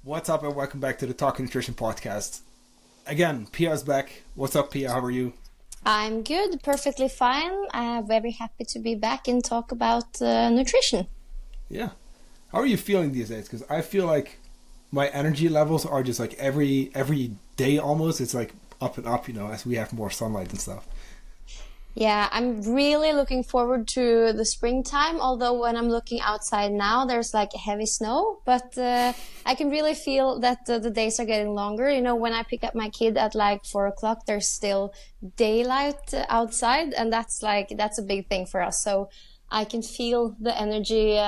What's up, and welcome back to the Talk Nutrition podcast. Again, Pia's back. What's up, Pia? How are you? I'm good, perfectly fine. I'm very happy to be back and talk about nutrition. Yeah. How are you feeling these days? Because I feel like my energy levels are just like every day almost. It's like up and up, as we have more sunlight and stuff. Yeah, I'm really looking forward to the springtime, although when I'm looking outside now, there's like heavy snow, but I can really feel that the days are getting longer. You know, when I pick up my kid at like 4 o'clock, there's still daylight outside, and that's a big thing for us. So I can feel the energy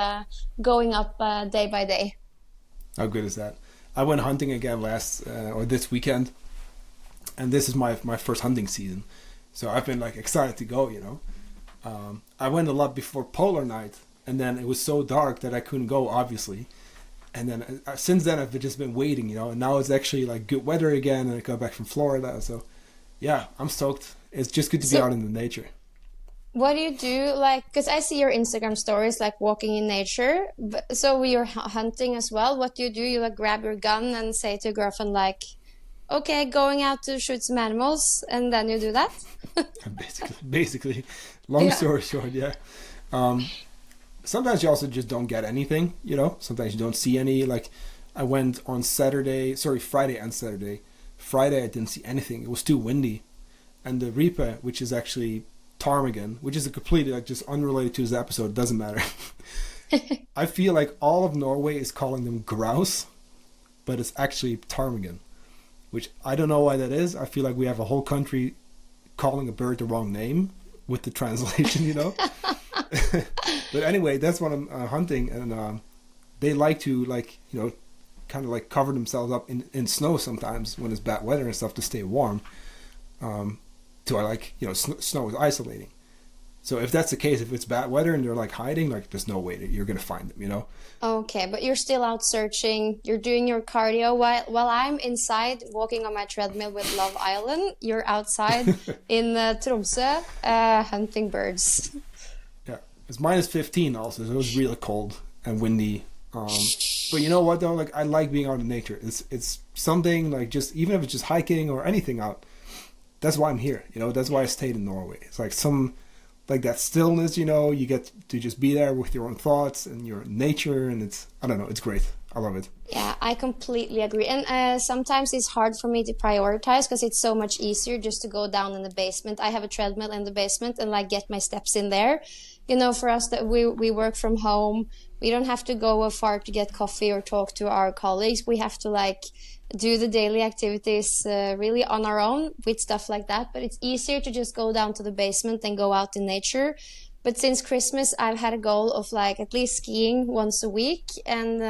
going up day by day. How good is that? I went hunting again last or this weekend, and this is my first hunting season. So I've been like excited to go. I went a lot before polar night, and then it was so dark that I couldn't go, obviously. And then since then I've just been waiting, and now it's actually like good weather again, and I got back from Florida. So yeah, I'm stoked. It's just good to be So out in the nature. what do you do? Like, because I see your Instagram stories, like walking in nature. So you're hunting as well. What do? You like grab your gun and say to your girlfriend, like, okay, going out to shoot some animals, and then you do that? Basically, long Yeah. story short, yeah. Um, Sometimes you also just don't get anything. Sometimes you don't see any. Like, I went on Friday and Saturday. Friday I didn't see anything. It was too windy. And the Ripa, which is actually ptarmigan, which is a completely like just unrelated to this episode, doesn't matter. I feel like all of Norway is calling them grouse, but it's actually ptarmigan, which I don't know why that is. I feel like we have a whole country calling a bird the wrong name with the translation. But anyway, that's what I'm hunting, and they like to kind of like cover themselves up in snow sometimes when it's bad weather and stuff to stay warm. To snow is isolating. So if that's the case, if it's bad weather and they're like hiding, like there's no way that you're gonna find them. Okay, but you're still out searching. You're doing your cardio while I'm inside walking on my treadmill with Love Island. You're outside in Tromsø hunting birds. Yeah, it's -15 also, so it was really cold and windy. But you know what though? Like I like being out in nature. It's something like just even if it's just hiking or anything out. That's why I'm here. That's why I stayed in Norway. It's like like that stillness. You get to just be there with your own thoughts and your nature, and I don't know, it's great. I love it. Yeah, I completely agree. And sometimes it's hard for me to prioritize because it's so much easier just to go down in the basement. I have a treadmill in the basement and like get my steps in there. For us that we work from home, we don't have to go far to get coffee or talk to our colleagues. We have to like do the daily activities really on our own with stuff like that. But it's easier to just go down to the basement and go out in nature. But since Christmas, I've had a goal of like at least skiing once a week, and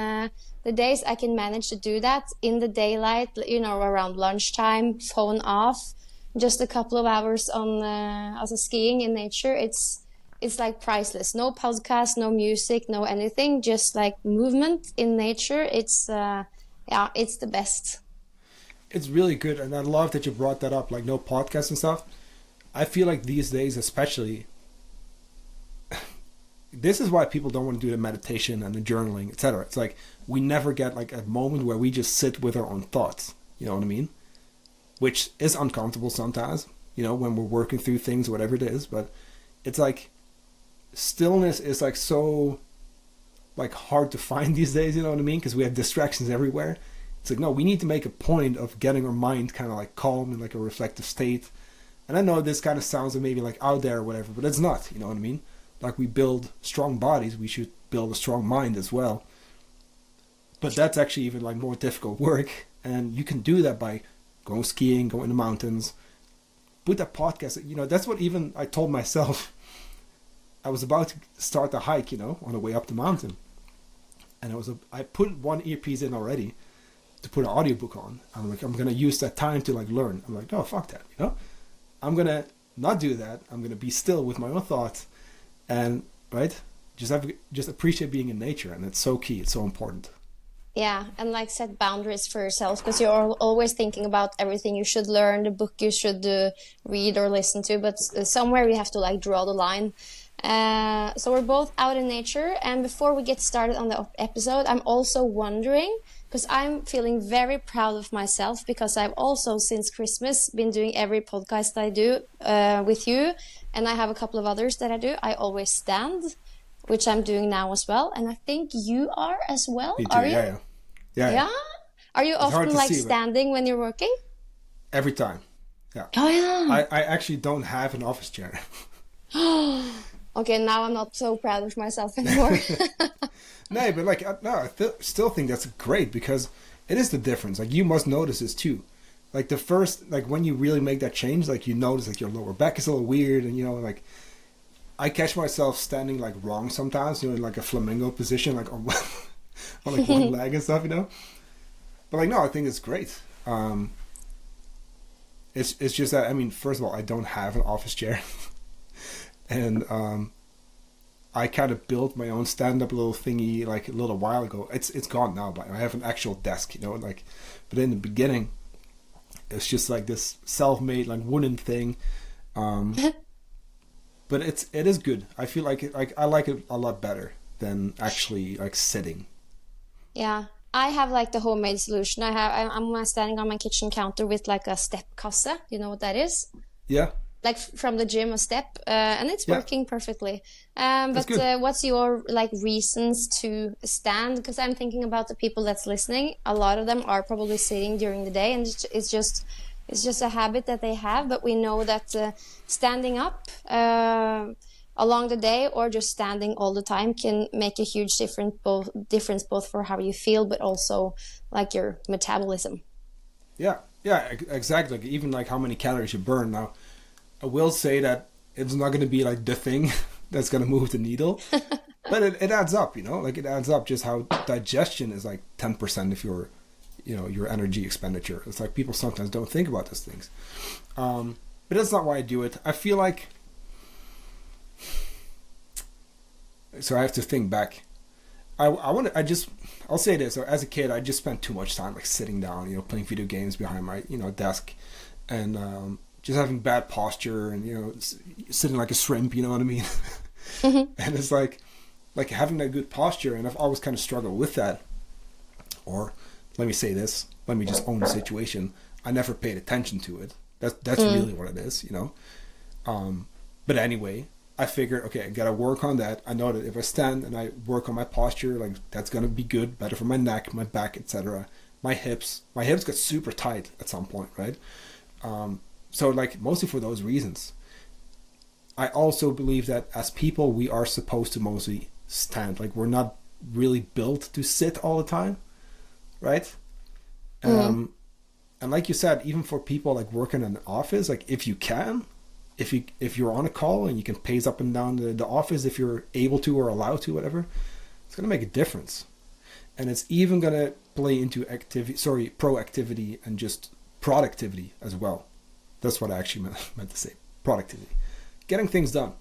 the days I can manage to do that in the daylight, around lunchtime, phone off, just a couple of hours on as a skiing in nature, it's like priceless. No podcast, no music, no anything, just like movement in nature. It's the best. It's really good, and I love that you brought that up. Like no podcasts and stuff. I feel like these days, especially, this is why people don't want to do the meditation and the journaling, etc. It's like we never get like a moment where we just sit with our own thoughts. You know what I mean? Which is uncomfortable sometimes. When we're working through things, whatever it is. But it's like stillness is like so like hard to find these days. You know what I mean? Because we have distractions everywhere. It's like no, we need to make a point of getting our mind kind of like calm in like a reflective state. And I know this kind of sounds maybe like out there or whatever, but it's not. You know what I mean? Like we build strong bodies, we should build a strong mind as well. But that's actually even like more difficult work, and you can do that by going skiing, going in the mountains. Put that podcast. That's what even I told myself. I was about to start the hike, on the way up the mountain, and I put one earpiece in already to put an audiobook on. I'm like, I'm gonna use that time to like learn. I'm like, no, fuck that. I'm gonna not do that. I'm gonna be still with my own thoughts. And right, just appreciate being in nature, and it's so key. It's so important. Yeah, and like set boundaries for yourself because you're always thinking about everything you should learn, the book you should read or listen to, but somewhere we have to like draw the line. So we're both out in nature, and before we get started on the episode, I'm also wondering, because I'm feeling very proud of myself because I've also since Christmas been doing every podcast I do with you, and I have a couple of others that I do. I always stand, which I'm doing now as well, and I think you are as well. Me too. Are you? Yeah, yeah, yeah, yeah. Yeah. Are you It's hard often to like see, but standing when you're working? every time. Yeah. Oh yeah. I actually don't have an office chair. Okay, now I'm not so proud of myself anymore. No, but like, no, still think that's great because it is the difference. Like, you must notice this too. Like, the first, like, when you really make that change, like, you notice, like, your lower back is a little weird, and, you know, like, I catch myself standing, like, wrong sometimes, you know, in, like, a flamingo position, like, on, on like, one leg and stuff, you know? But, like, no, I think it's great. It's just that, I mean, first of all, I don't have an office chair. And, I kind of built my own stand-up little thingy like a little while ago. It's gone now, but I have an actual desk, you know, like. But in the beginning, it's just like this self-made like wooden thing. But it is good. I feel like I like it a lot better than actually like sitting. Yeah, I have like the homemade solution. I'm standing on my kitchen counter with like a step kasse. You know what that is? Yeah. Like from the gym, a step, and it's working perfectly. But good. what's your like reasons to stand? Because I'm thinking about the people that's listening. A lot of them are probably sitting during the day, and it's just a habit that they have. But we know that standing up along the day or just standing all the time can make a huge difference both for how you feel, but also like your metabolism. Yeah, exactly. Like, even like how many calories you burn now. I will say that it's not going to be like the thing that's going to move the needle, but it adds up, you know, like it adds up just how digestion is like 10% of your, you know, your energy expenditure. It's like people sometimes don't think about those things. But that's not why I do it. I feel like, so I have to think back. I'll say this. So as a kid, I just spent too much time like sitting down, you know, playing video games behind my, you know, desk, and, just having bad posture and, you know, sitting like a shrimp, you know what I mean? And it's like having that good posture, and I've always kind of struggled with that. Or let me say this, let me just own the situation. I never paid attention to it. That's really what it is, you know? But anyway, I figured, okay, I gotta work on that. I know that if I stand and I work on my posture, like that's gonna be good, better for my neck, my back, etc. My hips got super tight at some point, right? So like mostly for those reasons. I also believe that as people, we are supposed to mostly stand. Like, we're not really built to sit all the time, right? And like you said, even for people like working in an office, like if you're on a call and you can pace up and down the office if you're able to or allowed to, whatever, it's gonna make a difference. And it's even gonna play into proactivity and just productivity as well. That's what I actually meant to say. Productivity. Getting things done.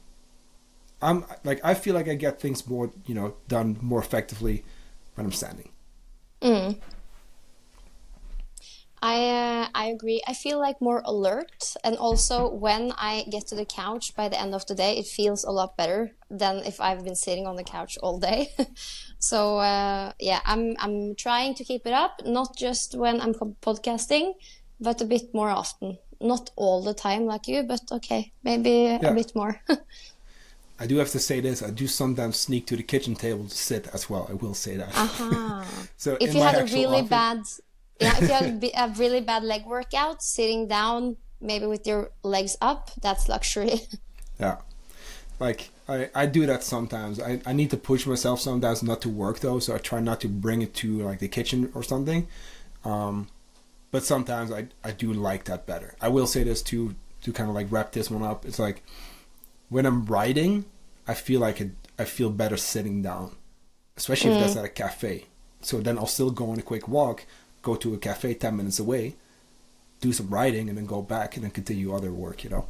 I feel like I get things more, you know, done more effectively when I'm standing. I agree. I feel like more alert, and also when I get to the couch by the end of the day, it feels a lot better than if I've been sitting on the couch all day. So yeah, I'm trying to keep it up, not just when I'm podcasting, but a bit more often. Not all the time like you, but okay, maybe a bit more. I do have to say this. I do sometimes sneak to the kitchen table to sit as well. I will say that. So if you had a really bad, if you had a really bad leg workout, sitting down, maybe with your legs up, that's luxury. Yeah. Like, I do that sometimes. I need to push myself sometimes not to work though, so I try not to bring it to like the kitchen or something. But sometimes I do like that better. I will say this to kind of like wrap this one up. It's like when I'm writing, I feel like I feel better sitting down, especially if that's at a cafe. So then I'll still go on a quick walk, go to a cafe 10 minutes away, do some writing, and then go back and then continue other work, you know.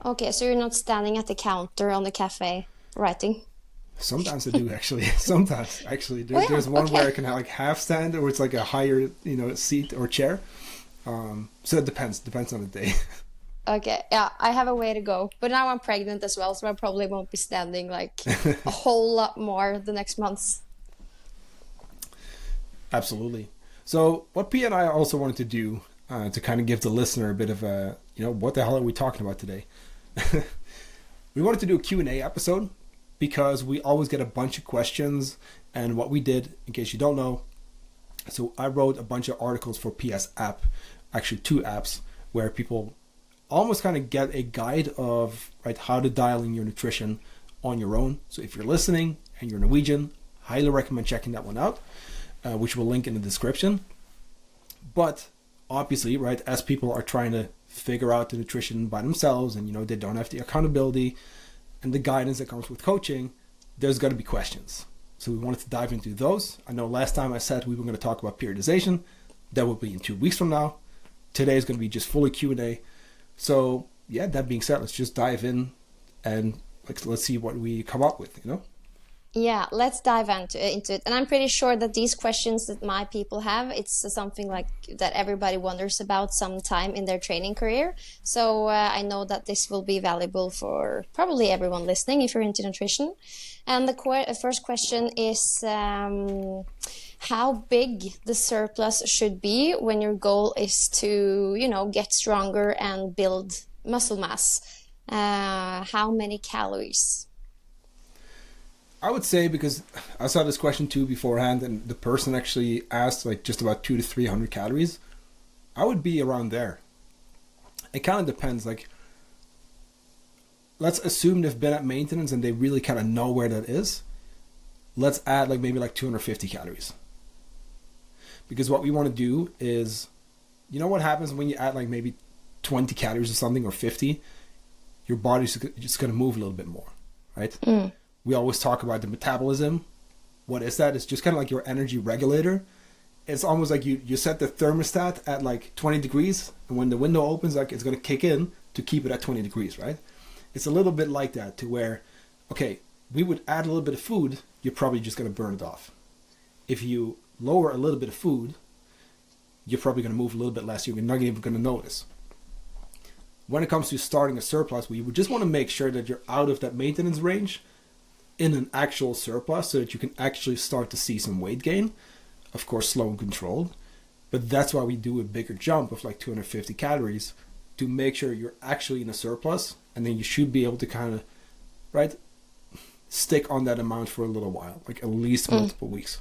Okay, so you're not standing at the counter on the cafe writing? Sometimes I do, actually. Sometimes, actually. There's one where I can like half stand, or it's like a higher, you know, seat or chair. So it depends on the day. Okay, yeah, I have a way to go. But now I'm pregnant as well, so I probably won't be standing like a whole lot more the next months. Absolutely. So what Pia and I also wanted to do to kind of give the listener a bit of a, what the hell are we talking about today? We wanted to do a Q&A episode because we always get a bunch of questions. And what we did, in case you don't know, so I wrote a bunch of articles for Pia's app, actually 2 apps, where people almost kind of get a guide of how to dial in your nutrition on your own. So if you're listening and you're Norwegian, highly recommend checking that one out, which we'll link in the description. But obviously, as people are trying to figure out the nutrition by themselves, and they don't have the accountability and the guidance that comes with coaching, there's going to be questions. So we wanted to dive into those. I know last time I said we were going to talk about periodization. That will be in 2 weeks from now. Today is going to be just fully Q&A. So yeah, that being said, let's just dive in and let's see what we come up with, Yeah, let's dive into it. And I'm pretty sure that these questions that my people have, it's something like that everybody wonders about sometime in their training career. So I know that this will be valuable for probably everyone listening if you're into nutrition. And the first question is how big the surplus should be when your goal is to, get stronger and build muscle mass. How many calories? I would say, because I saw this question too beforehand, and the person actually asked just about 200 to 300 calories. I would be around there. It kind of depends. Let's assume they've been at maintenance and they really kind of know where that is. Let's add maybe 250 calories. Because what we want to do is, what happens when you add maybe 20 calories or something, or 50, your body's just going to move a little bit more, right? We always talk about the metabolism. What is that? It's just kind of like your energy regulator. It's almost like you set the thermostat at 20 degrees, and when the window opens, it's going to kick in to keep it at 20 degrees, right? It's a little bit like that, to where, okay, we would add a little bit of food, you're probably just going to burn it off. If you lower a little bit of food, you're probably going to move a little bit less. You're not even going to notice. When it comes to starting a surplus, we would just want to make sure that you're out of that maintenance range in an actual surplus, so that you can actually start to see some weight gain. Of course, slow and controlled. But that's why we do a bigger jump of 250 calories, to make sure you're actually in a surplus, and then you should be able to kind of stick on that amount for a little while, at least multiple weeks.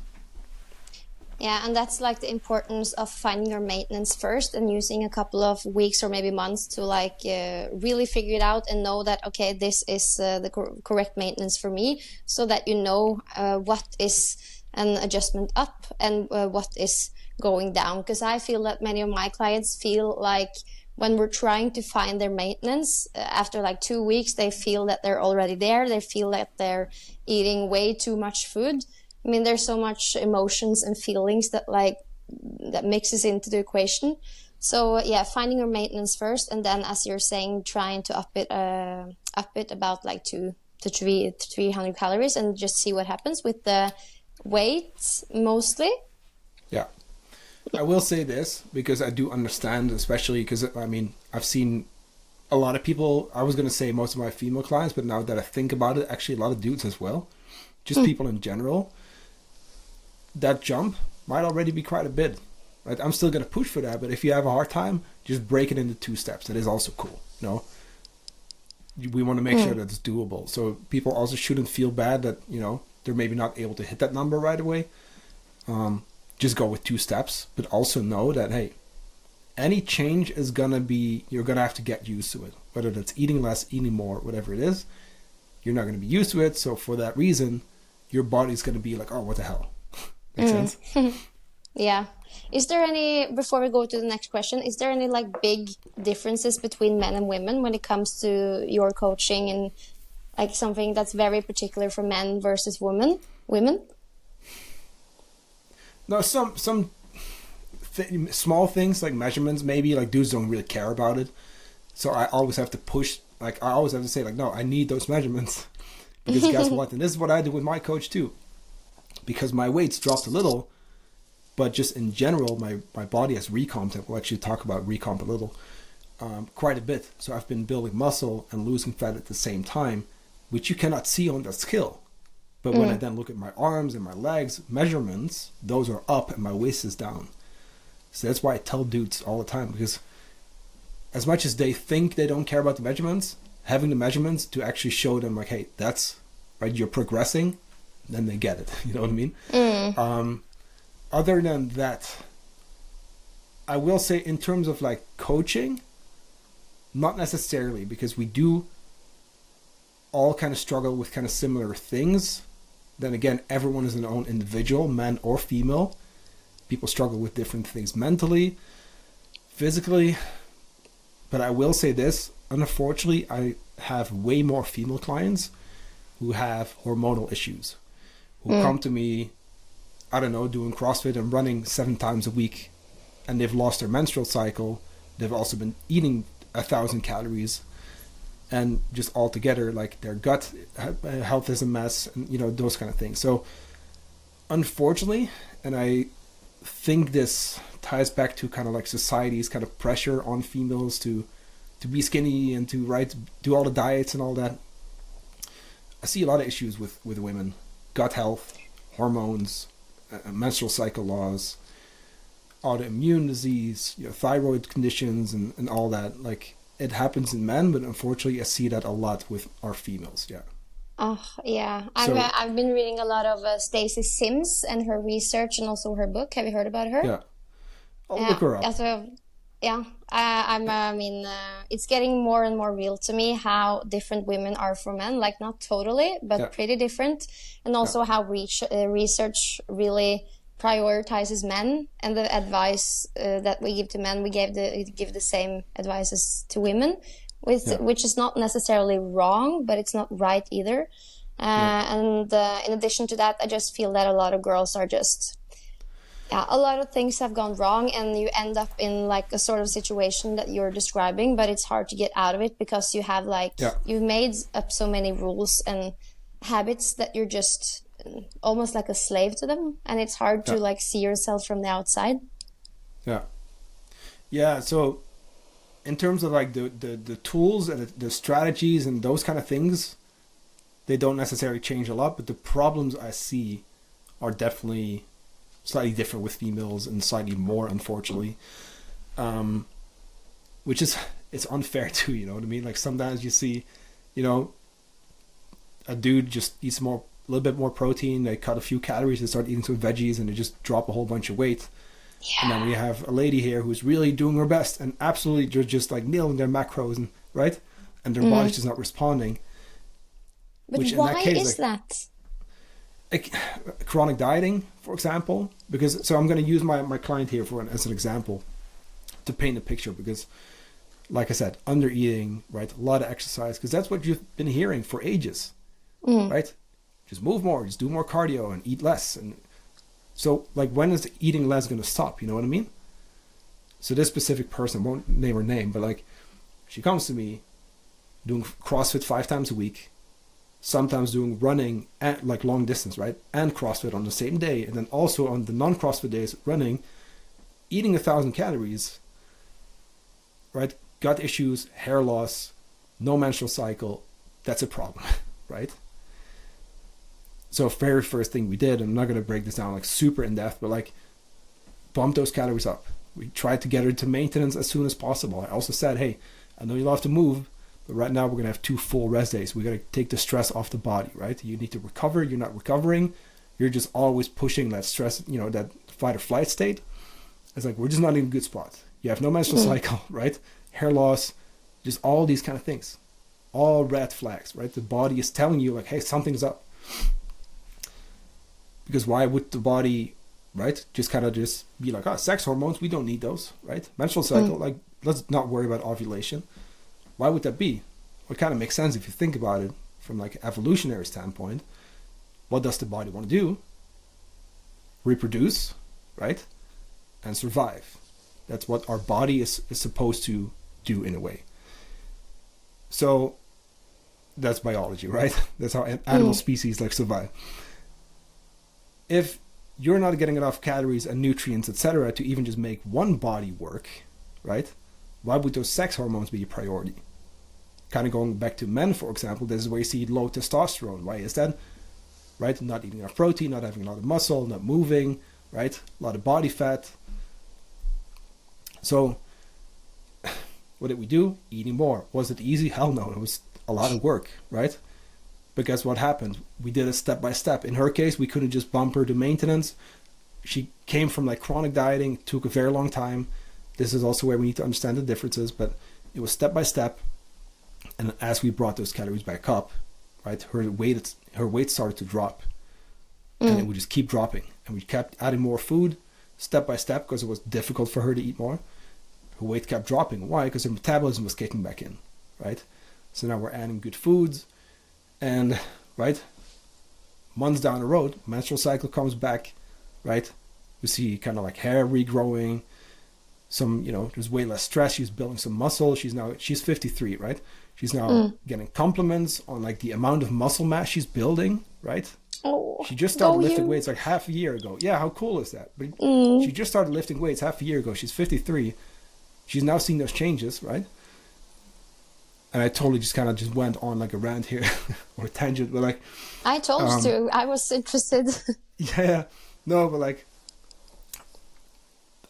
Yeah, and that's the importance of finding your maintenance first and using a couple of weeks or maybe months to really figure it out and know that, okay, this is the correct maintenance for me, so that what is an adjustment up and what is going down. Because I feel that many of my clients feel when we're trying to find their maintenance, after 2 weeks, they feel that they're already there. They feel that they're eating way too much food. I mean, there's so much emotions and feelings that that mixes into the equation. So yeah, finding your maintenance first, and then, as you're saying, trying to up it about 200 to 300 calories, and just see what happens with the weight mostly. Yeah, I will say this because I do understand, especially because I've seen a lot of people. I was going to say most of my female clients, but now that I think about it, actually a lot of dudes as well. Just people in general. That jump might already be quite a bit, right? I'm still going to push for that, but if you have a hard time, just break it into 2 steps. That is also cool, We want to make sure that it's doable. So people also shouldn't feel bad that, they're maybe not able to hit that number right away. Just go with 2 steps, but also know that, hey, any change is going to be, you're going to have to get used to it. Whether that's eating less, eating more, whatever it is, you're not going to be used to it. So for that reason, your body's going to be oh, what the hell? Makes sense? Yeah. Is there any, before we go to the next question, is there any big differences between men and women when it comes to your coaching, and something that's very particular for men versus women? No, some small things like measurements, maybe dudes don't really care about it. So I always have to push, I always have to say no, I need those measurements. Because guess what? And this is what I do with my coach too. Because my weight's dropped a little, but just in general, my body has recomped. We'll actually talk about recomp a little, quite a bit. So I've been building muscle and losing fat at the same time, which you cannot see on that scale. But when I then look at my arms and my legs measurements, those are up and my waist is down. So that's why I tell dudes all the time, because as much as they think they don't care about the measurements, having the measurements to actually show them like, hey, that's right, you're progressing, then they get it. You know what I mean? Other than that, I will say in terms of like coaching, not necessarily, because we do all kind of struggle with kind of similar things. Then again, everyone is an own individual, man or female. People struggle with different things mentally, physically. But I will say this, unfortunately, I have way more female clients who have hormonal issues, who come to me, I don't know, doing CrossFit and running 7 times a week, and they've lost their menstrual cycle. They've also been eating 1,000 calories, and just altogether, like their gut health is a mess, and you know, those kind of things. So unfortunately, and I think this ties back to kind of like society's kind of pressure on females to be skinny and to do all the diets and all that. I see a lot of issues with women: gut health, hormones, menstrual cycle loss, autoimmune disease, you know, thyroid conditions, and all that. Like, it happens in men, but unfortunately I see that a lot with our females. Yeah. Oh, yeah. I've been reading a lot of Stacey Sims and her research, and also her book. Have you heard about her? Yeah. I'll look her up. I mean, it's getting more and more real to me how different women are for men. Like, not totally, but pretty different. And also how research really prioritizes men, and the advice that we give to men, we give the same advices to women, which is not necessarily wrong, but it's not right either. And in addition to that, I just feel that a lot of girls are just, a lot of things have gone wrong, and you end up in like a sort of situation that you're describing, but it's hard to get out of it because you have you've made up so many rules and habits that you're just almost like a slave to them, and it's hard to like see yourself from the outside. So in terms of like the tools and the strategies and those kind of things, they don't necessarily change a lot, but the problems I see are definitely slightly different with females, and slightly more, unfortunately, which is, it's unfair too, you know what I mean? Like, sometimes you see, you know, a dude just eats a little bit more protein, they cut a few calories, they start eating some veggies, and they just drop a whole bunch of weight. And then we have a lady here who's really doing her best and absolutely just like nailing their macros, and and their body's just not responding. But why is that? Like, chronic dieting, for example, because, so I'm going to use my client here as an example to paint a picture, because like I said, under eating, right, a lot of exercise, because that's what you've been hearing for ages, right? Just move more, just do more cardio and eat less. And so, like, when is the eating less going to stop? You know what I mean? So this specific person, won't name her name, but like, she comes to me doing CrossFit 5 times a week, sometimes doing running at like long distance, right, and CrossFit on the same day, and then also on the non-CrossFit days running, eating 1,000 calories, right? Gut issues, hair loss, no menstrual cycle. That's a problem, right? So very first thing we did, and I'm not going to break this down like super in depth, but like, bump those calories up. We tried to get her to maintenance as soon as possible. I also said, hey, I know you love to move, but right now we're going to have 2 full rest days. We got to take the stress off the body, right? You need to recover. You're not recovering. You're just always pushing that stress, you know, that fight or flight state. It's like, we're just not in a good spot. You have no menstrual cycle, right? Hair loss, just all these kind of things. All red flags, right? The body is telling you like, hey, something's up. Because why would the body, right, just kind of just be like, sex hormones, we don't need those, right? Menstrual cycle, like, let's not worry about ovulation. Why would that be? Well, it kind of makes sense if you think about it from like an evolutionary standpoint. What does the body want to do? Reproduce, right? And survive. That's what our body is supposed to do in a way. So that's biology, right? That's how animal species like survive. If you're not getting enough calories and nutrients, etc., to even just make one body work, right? Why would those sex hormones be a priority? Kind of going back to men, for example, this is where you see low testosterone. Why is that? right? Not eating enough protein, not having a lot of muscle, not moving, right? A lot of body fat. So what did we do? Eating more. Was it easy? Hell no. It was a lot of work, right? But guess what happened? We did it step by step. In her case, we couldn't just bump her to maintenance. She came from like chronic dieting. It took a very long time. This is also where we need to understand the differences, but it was step by step. And as we brought those calories back up, right, her weight started to drop. And it would just keep dropping. And we kept adding more food step by step because it was difficult for her to eat more. Her weight kept dropping. Why? Because her metabolism was kicking back in, right? So now we're adding good foods. And, right, months down the road, menstrual cycle comes back, right? We see kind of like hair regrowing. Some, there's way less stress. She's building some muscle. She's 53, right? She's now getting compliments on like the amount of muscle mass she's building, right? Oh, she just started lifting weights like half a year ago. Yeah, how cool is that? But she just started lifting weights half a year ago. She's 53. She's now seeing those changes, right? And I totally just went on like a rant here or a tangent, but like I told you to. I was interested. Yeah, no, but like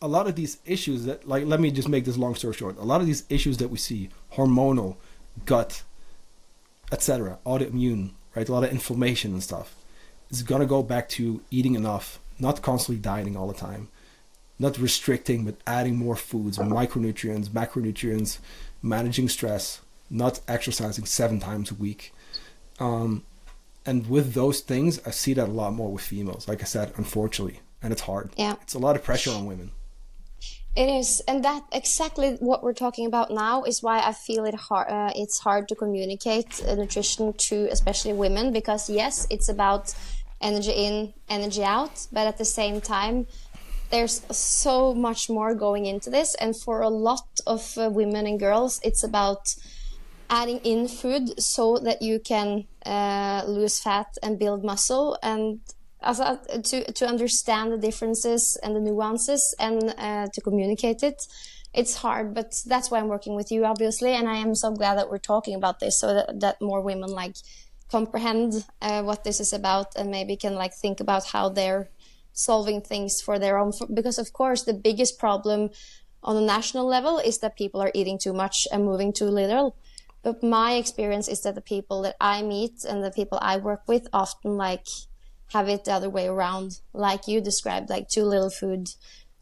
a lot of these issues that, like, let me just make this long story short. A lot of these issues that we see, hormonal, gut, etc., autoimmune, right? A lot of inflammation and stuff. It's gonna go back to eating enough, not constantly dieting all the time, not restricting, but adding more foods, micronutrients, macronutrients, managing stress, not exercising 7 times a week. And with those things, I see that a lot more with females, like I said, unfortunately. And it's hard. Yeah. It's a lot of pressure on women. It is, and that exactly what we're talking about now is why I feel it's hard to communicate nutrition to especially women, because yes, it's about energy in, energy out, but at the same time, there's so much more going into this, and for a lot of women and girls, it's about adding in food so that you can lose fat and build muscle, and also to understand the differences and the nuances and to communicate it. It's hard, but that's why I'm working with you, obviously, and I am so glad that we're talking about this so that more women like comprehend what this is about and maybe can like think about how they're solving things for their own, because of course the biggest problem on a national level is that people are eating too much and moving too little. But my experience is that the people that I meet and the people I work with often like have it the other way around, like you described, like too little food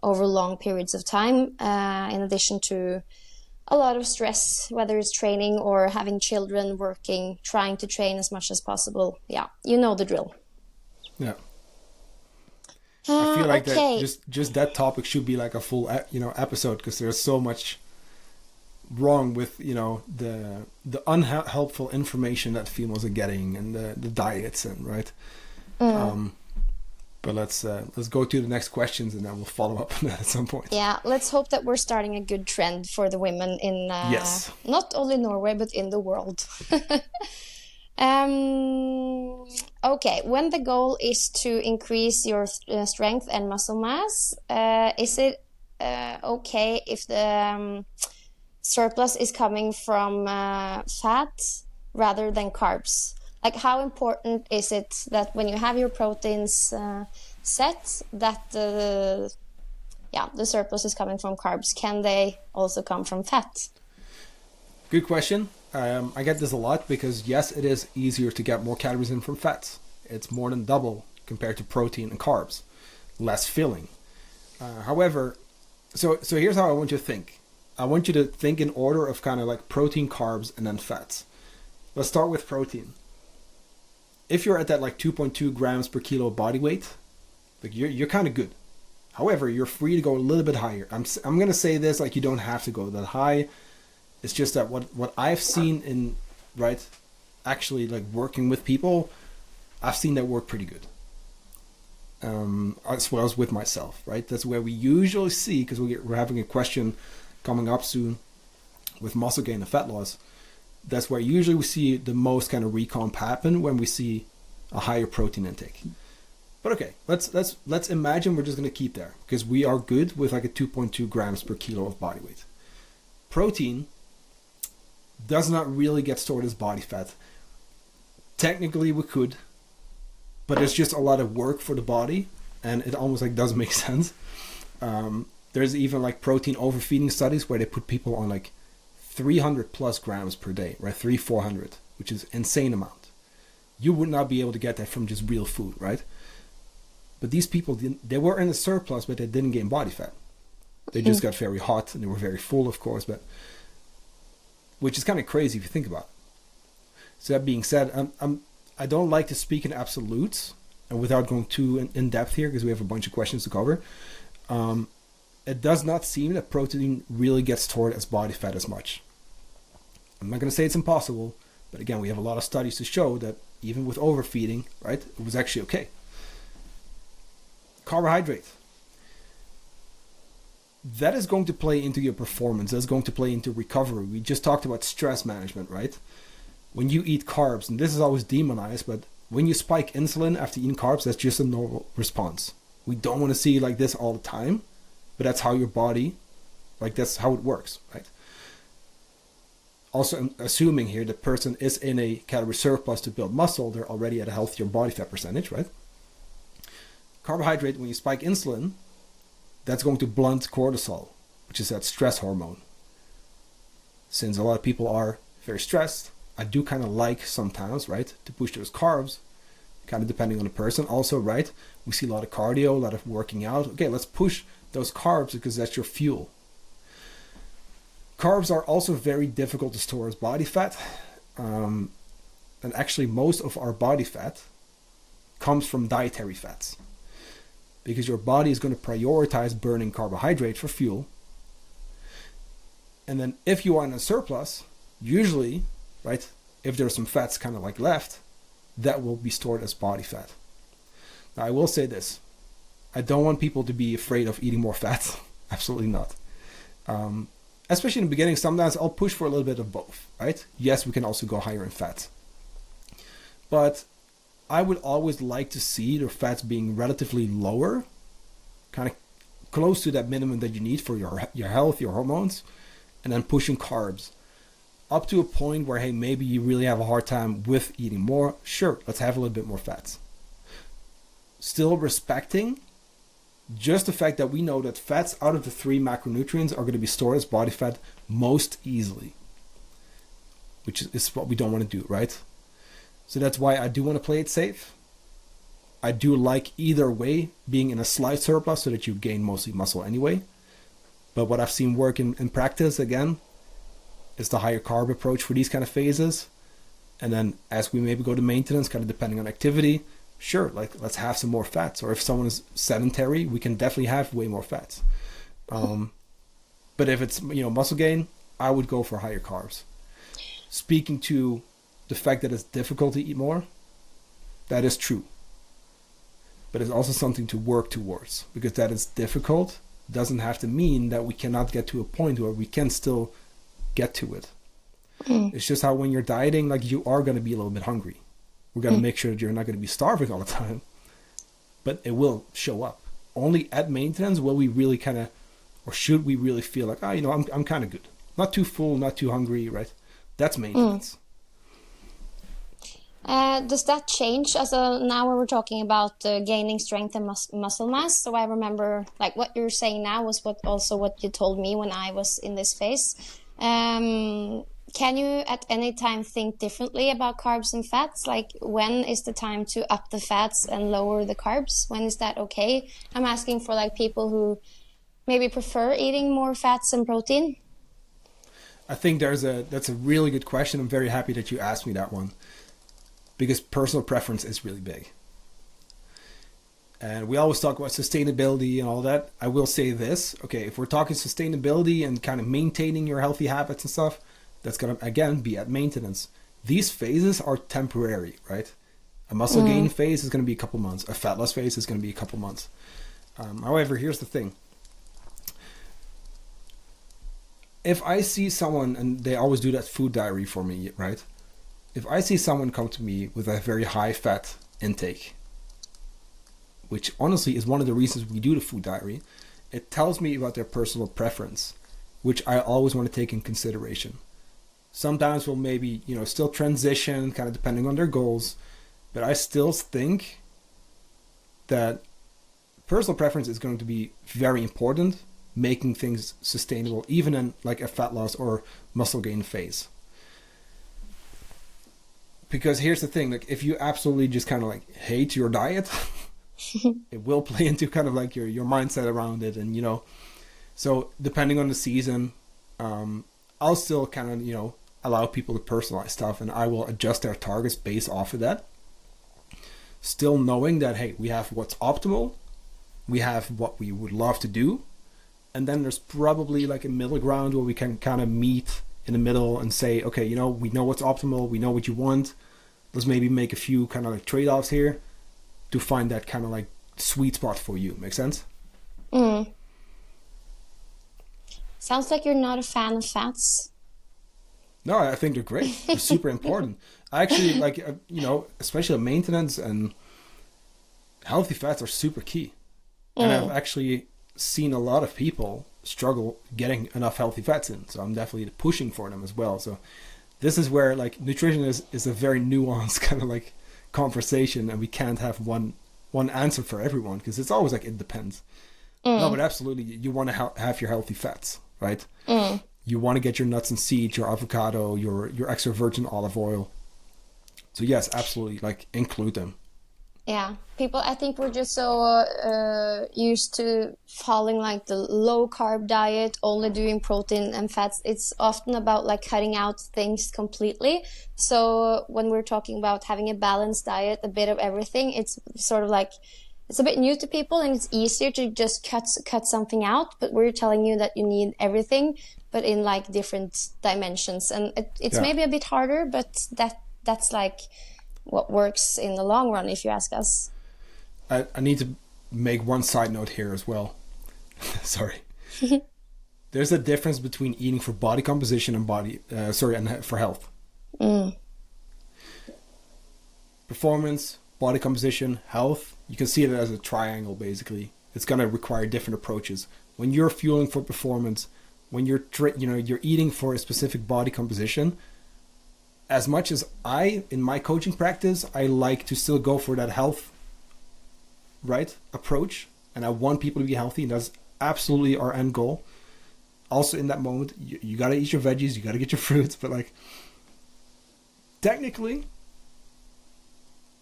over long periods of time, in addition to a lot of stress, whether it's training or having children, working, trying to train as much as possible. Yeah, you know the drill. Yeah. I feel like okay. that just that topic should be like a full episode, because there's so much wrong with the unhelpful information that females are getting and the diets and right. But let's go to the next questions and then we'll follow up on that at some point. Yeah, let's hope that we're starting a good trend for the women in yes, not only Norway but in the world. Okay, when the goal is to increase your strength and muscle mass, is it okay if the surplus is coming from fat rather than carbs? Like, how important is it that when you have your proteins set, that the surplus is coming from carbs? Can they also come from fat? Good question. I get this a lot because yes, it is easier to get more calories in from fats. It's more than double compared to protein and carbs. Less filling. However, so here's how I want you to think. I want you to think in order of kind of like protein, carbs, and then fats. Let's start with protein. If you're at that like 2.2 grams per kilo body weight, like you're kind of good. However, you're free to go a little bit higher. I'm gonna say this, like, you don't have to go that high. It's just that what I've seen in, right, actually like working with people, I've seen that work pretty good. As well as with myself, right? That's where we usually see, because we're having a question coming up soon with muscle gain and fat loss. That's where usually we see the most kind of recomp happen, when we see a higher protein intake. But okay, let's imagine we're just going to keep there, because we are good with like a 2.2 grams per kilo of body weight. Protein does not really get stored as body fat. Technically we could, but it's just a lot of work for the body, and it almost like doesn't make sense. There's even like protein overfeeding studies where they put people on like 300 plus grams per day, right? 400, which is insane amount. You would not be able to get that from just real food, right? But these people, they were in a surplus, but they didn't gain body fat. They just got very hot and they were very full, of course, but which is kind of crazy if you think about it. So that being said, I don't like to speak in absolutes, and without going too in depth here, because we have a bunch of questions to cover. It does not seem that protein really gets stored as body fat as much. I'm not going to say it's impossible, but again, we have a lot of studies to show that even with overfeeding, right, it was actually okay. Carbohydrate. That is going to play into your performance. That's going to play into recovery. We just talked about stress management, right? When you eat carbs, and this is always demonized, but when you spike insulin after eating carbs, that's just a normal response. We don't want to see like this all the time, but that's how your body, like that's how it works, right? Also, I'm assuming here the person is in a calorie surplus to build muscle, they're already at a healthier body fat percentage, right? Carbohydrate, when you spike insulin, that's going to blunt cortisol, which is that stress hormone. Since a lot of people are very stressed, I do kind of like sometimes, right, to push those carbs, kind of depending on the person. Also, right, we see a lot of cardio, a lot of working out. Okay, let's push those carbs because that's your fuel. Carbs are also very difficult to store as body fat. And actually, most of our body fat comes from dietary fats, because your body is going to prioritize burning carbohydrate for fuel. And then if you are in a surplus, usually, right, if there's some fats kind of like left, that will be stored as body fat. Now, I will say this. I don't want people to be afraid of eating more fats. Absolutely not. Especially in the beginning, sometimes I'll push for a little bit of both, right? Yes, we can also go higher in fats. But I would always like to see the fats being relatively lower, kind of close to that minimum that you need for your health, your hormones, and then pushing carbs up to a point where, hey, maybe you really have a hard time with eating more. Sure, let's have a little bit more fats. Still respecting just the fact that we know that fats out of the 3 macronutrients are going to be stored as body fat most easily, which is what we don't want to do, right? So that's why I do want to play it safe. I do like either way being in a slight surplus so that you gain mostly muscle anyway. But what I've seen work in practice, again, is the higher carb approach for these kind of phases. And then as we maybe go to maintenance, kind of depending on activity, sure, like let's have some more fats. Or if someone is sedentary, we can definitely have way more fats. But if it's, muscle gain, I would go for higher carbs. Speaking to the fact that it's difficult to eat more, that is true. But it's also something to work towards, because that is difficult doesn't have to mean that we cannot get to a point where we can still get to it. It's just how when you're dieting, like you are going to be a little bit hungry. We're going to make sure that you're not going to be starving all the time, but it will show up. Only at maintenance will we really kind of, or should we really feel like, I'm kind of good. Not too full, not too hungry, right? That's maintenance. Does that change? Also, now when we're talking about gaining strength and muscle mass, so I remember like what you're saying now was what you told me when I was in this phase. Can you at any time think differently about carbs and fats? Like when is the time to up the fats and lower the carbs? When is that okay? I'm asking for like people who maybe prefer eating more fats and protein. I think that's a really good question. I'm very happy that you asked me that one, because personal preference is really big. And we always talk about sustainability and all that. I will say this, okay, if we're talking sustainability and kind of maintaining your healthy habits and stuff, that's going to, again, be at maintenance. These phases are temporary, right? A muscle gain phase is going to be a couple months. A fat loss phase is going to be a couple months. However, here's the thing. If I see someone, and they always do that food diary for me, right? If I see someone come to me with a very high fat intake, which honestly is one of the reasons we do the food diary, it tells me about their personal preference, which I always want to take in consideration. Sometimes we'll maybe, still transition, kind of depending on their goals, but I still think that personal preference is going to be very important, making things sustainable, even in like a fat loss or muscle gain phase. Because here's the thing, like if you absolutely just kind of like hate your diet, it will play into kind of like your mindset around it. And, you know, so depending on the season, I'll still kind of, you know, allow people to personalize stuff, and I will adjust their targets based off of that. Still knowing that, hey, we have what's optimal, we have what we would love to do, and then there's probably like a middle ground where we can kind of meet in the middle and say, okay, you know, we know what's optimal, we know what you want, let's maybe make a few kind of like trade-offs here to find that kind of like sweet spot for you. Make sense? Sounds like you're not a fan of fats. No, I think they're great. They're super important. I actually like, you know, especially maintenance and healthy fats are super key. And I've actually seen a lot of people struggle getting enough healthy fats in. So I'm definitely pushing for them as well. So this is where like nutrition is a very nuanced kind of like conversation, and we can't have one answer for everyone, because it's always like it depends. No, but absolutely, you want to have your healthy fats, right? You want to get your nuts and seeds, your avocado, your extra virgin olive oil. So yes, absolutely, like include them. Yeah, people, I think we're just so used to following like the low carb diet, only doing protein and fats. It's often about like cutting out things completely. So when we're talking about having a balanced diet, a bit of everything, it's sort of like, it's a bit new to people, and it's easier to just cut something out. But we're telling you that you need everything, but in like different dimensions. And it's maybe a bit harder, but that's like what works in the long run, if you ask us. I need to make one side note here as well. Sorry. There's a difference between eating for body composition and and for health. Performance, body composition, health, you can see it as a triangle basically. It's going to require different approaches. When you're fueling for performance, when you're eating for a specific body composition, as much as in my coaching practice, I like to still go for that health, right, approach. And I want people to be healthy. And that's absolutely our end goal. Also in that moment, you got to eat your veggies, you got to get your fruits. But like, technically,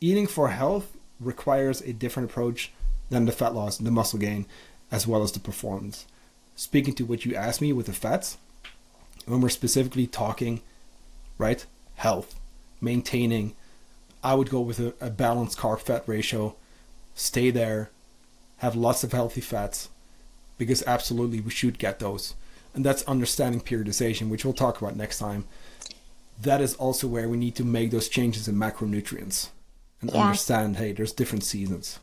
eating for health requires a different approach than the fat loss, the muscle gain, as well as the performance. Speaking to what you asked me with the fats, when we're specifically talking, right, health, maintaining, I would go with a balanced carb-fat ratio, stay there, have lots of healthy fats, because absolutely we should get those. And that's understanding periodization, which we'll talk about next time. That is also where we need to make those changes in macronutrients and understand, hey, there's different seasons.